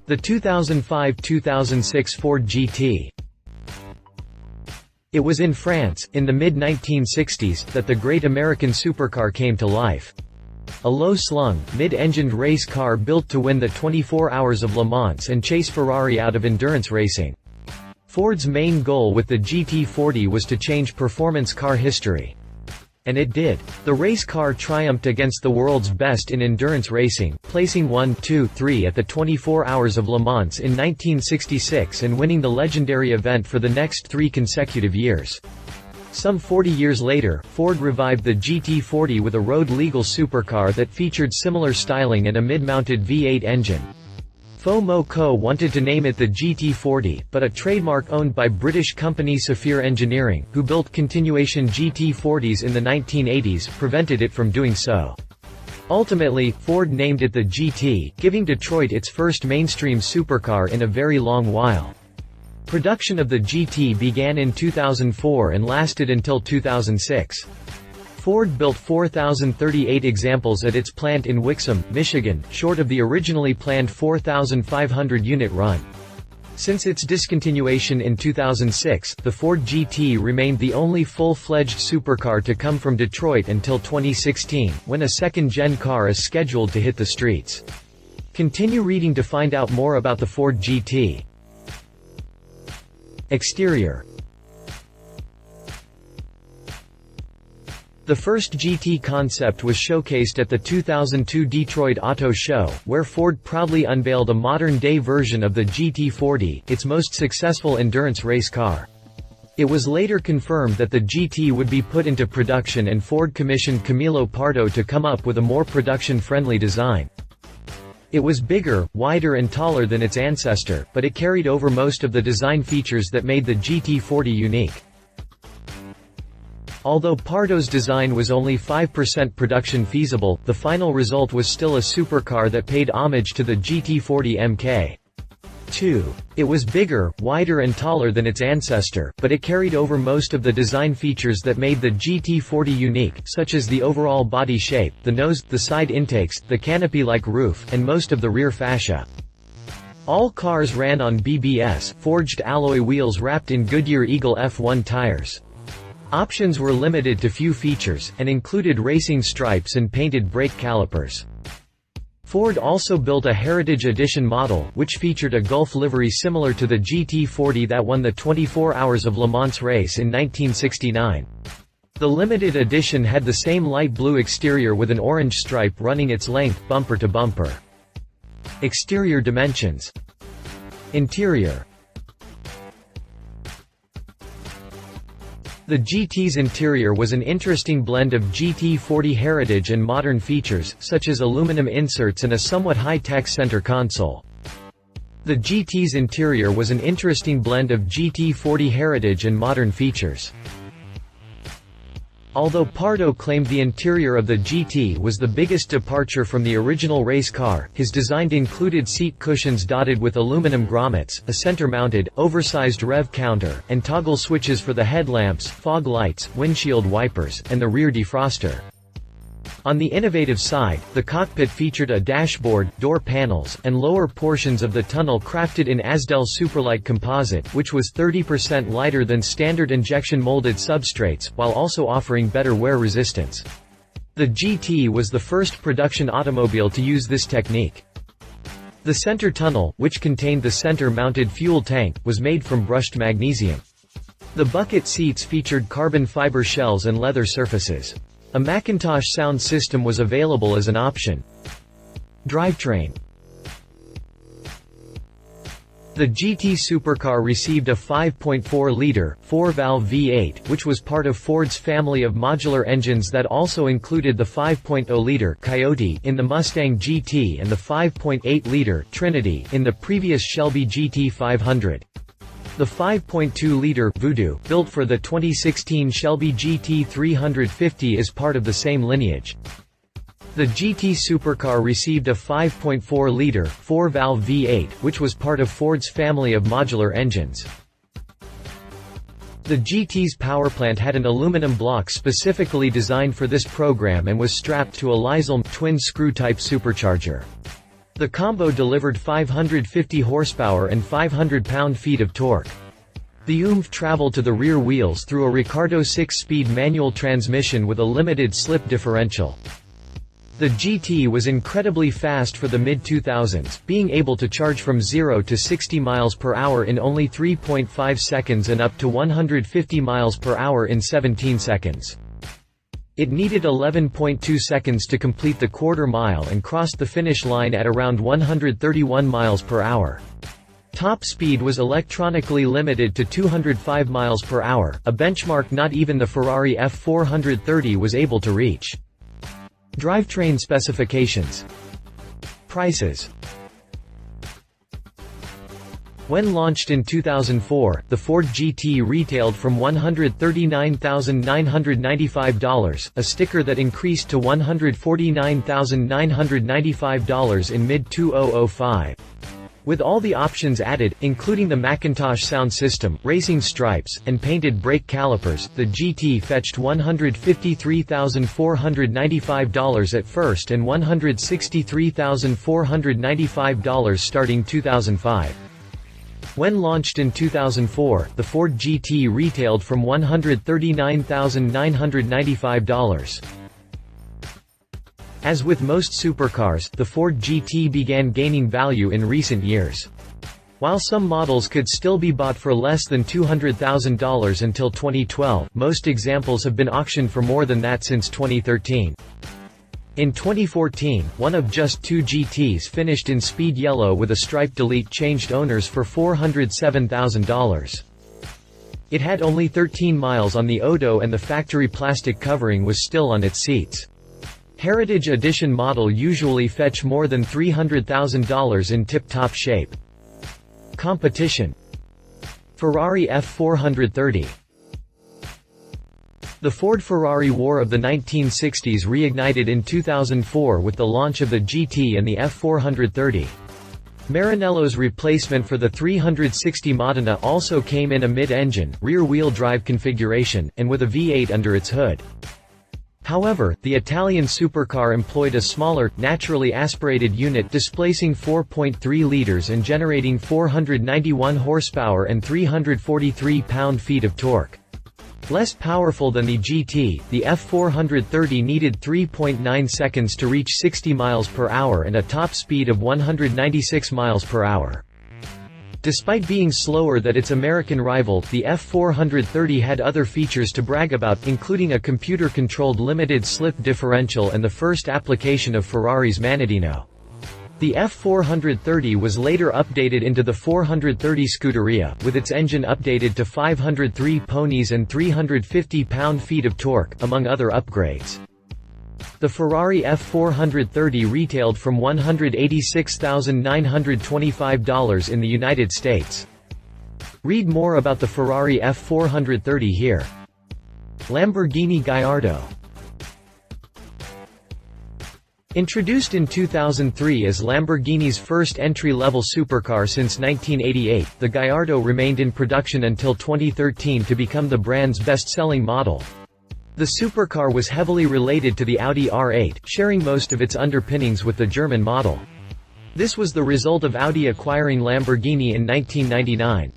The 2005-2006 Ford GT. It was in France, in the mid-1960s, that the great American supercar came to life. A low-slung, mid-engined race car built to win the 24 Hours of Le Mans and chase Ferrari out of endurance racing. Ford's main goal with the GT40 was to change performance car history. And it did. The race car triumphed against the world's best in endurance racing, placing 1, 2, 3 at the 24 Hours of Le Mans in 1966 and winning the legendary event for the next 3 consecutive years. Some 40 years later, Ford revived the GT40 with a road-legal supercar that featured similar styling and a mid-mounted V8 engine. FoMoCo wanted to name it the GT40, but a trademark owned by British company Safir Engineering, who built continuation GT40s in the 1980s, prevented it from doing so. Ultimately, Ford named it the GT, giving Detroit its first mainstream supercar in a very long while. Production of the GT began in 2004 and lasted until 2006. Ford built 4,038 examples at its plant in Wixom, Michigan, short of the originally planned 4,500-unit run. Since its discontinuation in 2006, the Ford GT remained the only full-fledged supercar to come from Detroit until 2016, when a second-gen car is scheduled to hit the streets. Continue reading to find out more about the Ford GT. Exterior. The first GT concept was showcased at the 2002 Detroit Auto Show, where Ford proudly unveiled a modern-day version of the GT40, its most successful endurance race car. It was later confirmed that the GT would be put into production, and Ford commissioned Camilo Pardo to come up with a more production-friendly design. It was bigger, wider and taller than its ancestor, but it carried over most of the design features that made the GT40 unique. Although Pardo's design was only 5% production feasible, the final result was still a supercar that paid homage to the GT40 Mk. 2. It was bigger, wider and taller than its ancestor, but it carried over most of the design features that made the GT40 unique, such as the overall body shape, the nose, the side intakes, the canopy-like roof, and most of the rear fascia. All cars ran on BBS, forged alloy wheels wrapped in Goodyear Eagle F1 tires. Options were limited to few features, and included racing stripes and painted brake calipers. Ford also built a Heritage Edition model, which featured a Gulf livery similar to the GT40 that won the 24 Hours of Le Mans race in 1969. The limited edition had the same light blue exterior with an orange stripe running its length, bumper to bumper. Exterior dimensions. Interior. The GT's interior was an interesting blend of GT40 heritage and modern features, such as aluminum inserts and a somewhat high-tech center console. The GT's interior was an interesting blend of GT40 heritage and modern features. Although Pardo claimed the interior of the GT was the biggest departure from the original race car, his design included seat cushions dotted with aluminum grommets, a center-mounted, oversized rev counter, and toggle switches for the headlamps, fog lights, windshield wipers, and the rear defroster. On the innovative side, the cockpit featured a dashboard, door panels, and lower portions of the tunnel crafted in Asdel Superlight composite, which was 30% lighter than standard injection-molded substrates, while also offering better wear resistance. The GT was the first production automobile to use this technique. The center tunnel, which contained the center-mounted fuel tank, was made from brushed magnesium. The bucket seats featured carbon fiber shells and leather surfaces. A Macintosh sound system was available as an option. Drivetrain. The GT supercar received a 5.4-liter, 4-valve V8, which was part of Ford's family of modular engines that also included the 5.0-liter Coyote in the Mustang GT and the 5.8-liter Trinity in the previous Shelby GT 500. The 5.2-liter Voodoo, built for the 2016 Shelby GT 350, is part of the same lineage. The GT supercar received a 5.4-liter, 4-valve V8, which was part of Ford's family of modular engines. The GT's powerplant had an aluminum block specifically designed for this program and was strapped to a Lysolm twin-screw-type supercharger. The combo delivered 550 horsepower and 500 pound-feet of torque. The oomph traveled to the rear wheels through a Ricardo 6-speed manual transmission with a limited slip differential. The GT was incredibly fast for the mid-2000s, being able to charge from 0 to 60 miles per hour in only 3.5 seconds and up to 150 miles per hour in 17 seconds. It needed 11.2 seconds to complete the quarter mile and crossed the finish line at around 131 miles per hour. Top speed was electronically limited to 205 miles per hour, a benchmark not even the Ferrari F-430 was able to reach. Drivetrain specifications. Prices. When launched in 2004, the Ford GT retailed from $139,995, a sticker that increased to $149,995 in mid-2005. With all the options added, including the Macintosh sound system, racing stripes, and painted brake calipers, the GT fetched $153,495 at first and $163,495 starting 2005. When launched in 2004, the Ford GT retailed from $139,995. As with most supercars, the Ford GT began gaining value in recent years. While some models could still be bought for less than $200,000 until 2012, most examples have been auctioned for more than that since 2013. In 2014, one of just two GTs finished in speed yellow with a stripe delete changed owners for $407,000. It had only 13 miles on the odo and the factory plastic covering was still on its seats. Heritage Edition model usually fetch more than $300,000 in tip-top shape. Competition. Ferrari F-430. The Ford-Ferrari War of the 1960s reignited in 2004 with the launch of the GT and the F-430. Maranello's replacement for the 360 Modena also came in a mid-engine, rear-wheel drive configuration, and with a V8 under its hood. However, the Italian supercar employed a smaller, naturally aspirated unit displacing 4.3 liters and generating 491 horsepower and 343 pound-feet of torque. Less powerful than the GT, the F-430 needed 3.9 seconds to reach 60 miles per hour and a top speed of 196 miles per hour. Despite being slower than its American rival, the F-430 had other features to brag about, including a computer-controlled limited slip differential and the first application of Ferrari's Manadino. The F-430 was later updated into the 430 Scuderia, with its engine updated to 503 ponies and 350 pound-feet of torque, among other upgrades. The Ferrari F-430 retailed from $186,925 in the United States. Read more about the Ferrari F-430 here. Lamborghini Gallardo. Introduced in 2003 as Lamborghini's first entry-level supercar since 1988, the Gallardo remained in production until 2013 to become the brand's best-selling model. The supercar was heavily related to the Audi R8, sharing most of its underpinnings with the German model. This was the result of Audi acquiring Lamborghini in 1999.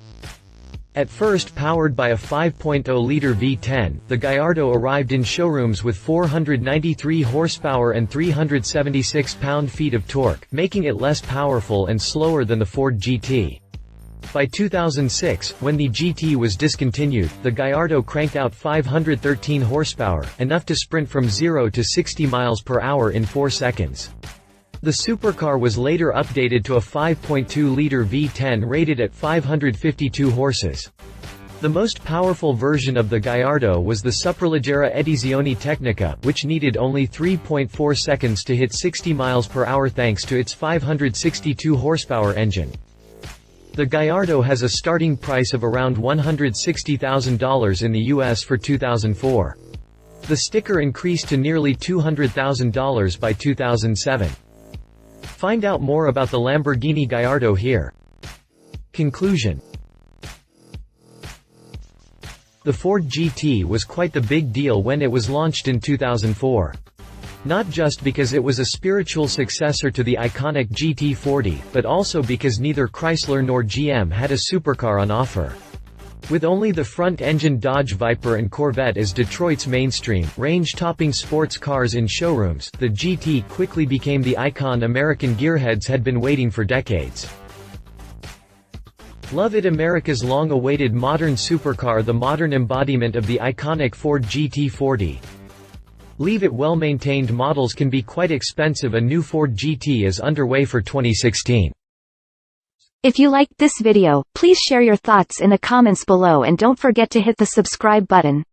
At first powered by a 5.0-liter V10, the Gallardo arrived in showrooms with 493 horsepower and 376 pound-feet of torque, making it less powerful and slower than the Ford GT. By 2006, when the GT was discontinued, the Gallardo cranked out 513 horsepower, enough to sprint from 0 to 60 miles per hour in 4 seconds. The supercar was later updated to a 5.2-liter V10 rated at 552 horses. The most powerful version of the Gallardo was the Superleggera Edizione Tecnica, which needed only 3.4 seconds to hit 60 miles per hour thanks to its 562 horsepower engine. The Gallardo has a starting price of around $160,000 in the US for 2004. The sticker increased to nearly $200,000 by 2007. Find out more about the Lamborghini Gallardo here. Conclusion. The Ford GT was quite the big deal when it was launched in 2004. Not just because it was a spiritual successor to the iconic GT40, but also because neither Chrysler nor GM had a supercar on offer. With only the front-engine Dodge Viper and Corvette as Detroit's mainstream, range-topping sports cars in showrooms, the GT quickly became the icon American gearheads had been waiting for decades. Love it, America's long-awaited modern supercar, the modern embodiment of the iconic Ford GT40. Leave it, well-maintained models can be quite expensive. A new Ford GT is underway for 2016. If you liked this video, please share your thoughts in the comments below and don't forget to hit the subscribe button.